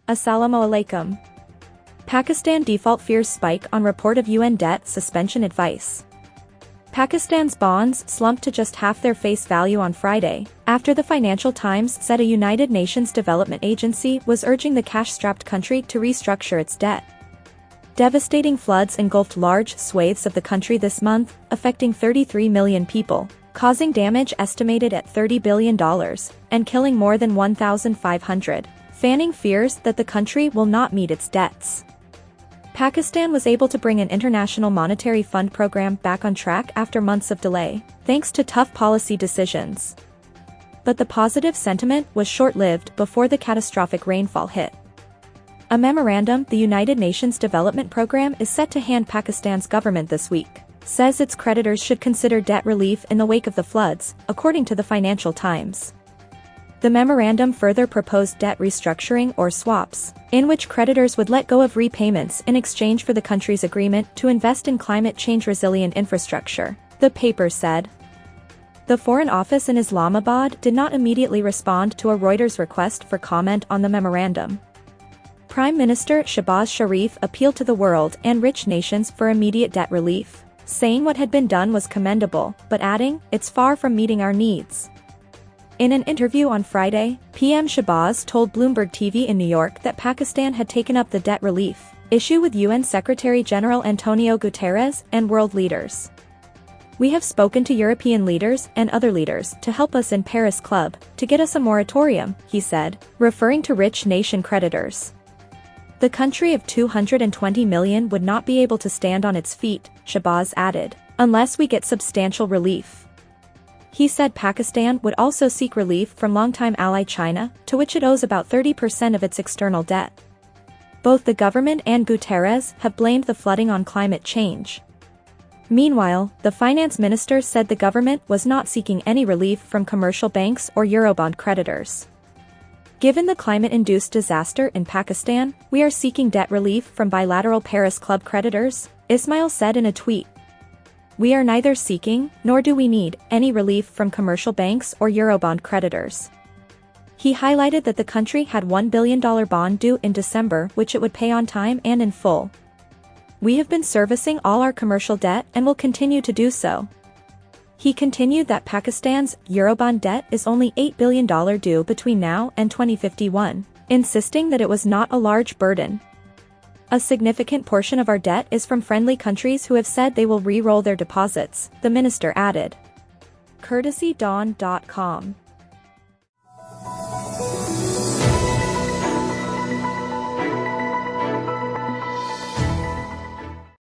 Assalamu alaikum. Pakistan default fears spike on report of UN debt suspension advice. Pakistan's bonds slumped to just half their face value on Friday, after the Financial Times said a United Nations Development Agency was urging the cash-strapped country to restructure its debt. Devastating floods engulfed large swathes of the country this month, affecting 33 million people, causing damage estimated at $30 billion, and killing more than 1,500, fanning fears that the country will not meet its debts. Pakistan was able to bring an International Monetary Fund program back on track after months of delay, thanks to tough policy decisions. But the positive sentiment was short-lived before the catastrophic rainfall hit. A memorandum the United Nations Development Program is set to hand Pakistan's government this week, says its creditors should consider debt relief in the wake of the floods, according to the Financial Times. The memorandum further proposed debt restructuring or swaps, in which creditors would let go of repayments in exchange for the country's agreement to invest in climate change-resilient infrastructure, the paper said. The Foreign Office in Islamabad did not immediately respond to a Reuters request for comment on the memorandum. Prime Minister Shehbaz Sharif appealed to the world and rich nations for immediate debt relief, saying what had been done was commendable, but adding, "It's far from meeting our needs." In an interview on Friday, PM Shehbaz told Bloomberg TV in New York that Pakistan had taken up the debt relief issue with UN Secretary-General Antonio Guterres and world leaders. "We have spoken to European leaders and other leaders to help us in Paris Club, to get us a moratorium," he said, referring to rich nation creditors. The country of 220 million would not be able to stand on its feet, Shehbaz added, unless we get substantial relief. He said Pakistan would also seek relief from longtime ally China, to which it owes about 30% of its external debt. Both the government and Guterres have blamed the flooding on climate change. Meanwhile, the finance minister said the government was not seeking any relief from commercial banks or Eurobond creditors. "Given the climate-induced disaster in Pakistan, we are seeking debt relief from bilateral Paris Club creditors," Ismail said in a tweet. "We are neither seeking, nor do we need, any relief from commercial banks or Eurobond creditors." He highlighted that the country had $1 billion bond due in December which it would pay on time and in full. "We have been servicing all our commercial debt and will continue to do so." He continued that Pakistan's Eurobond debt is only $8 billion due between now and 2051, insisting that it was not a large burden. "A significant portion of our debt is from friendly countries who have said they will re-roll their deposits," the minister added. Courtesy Dawn.com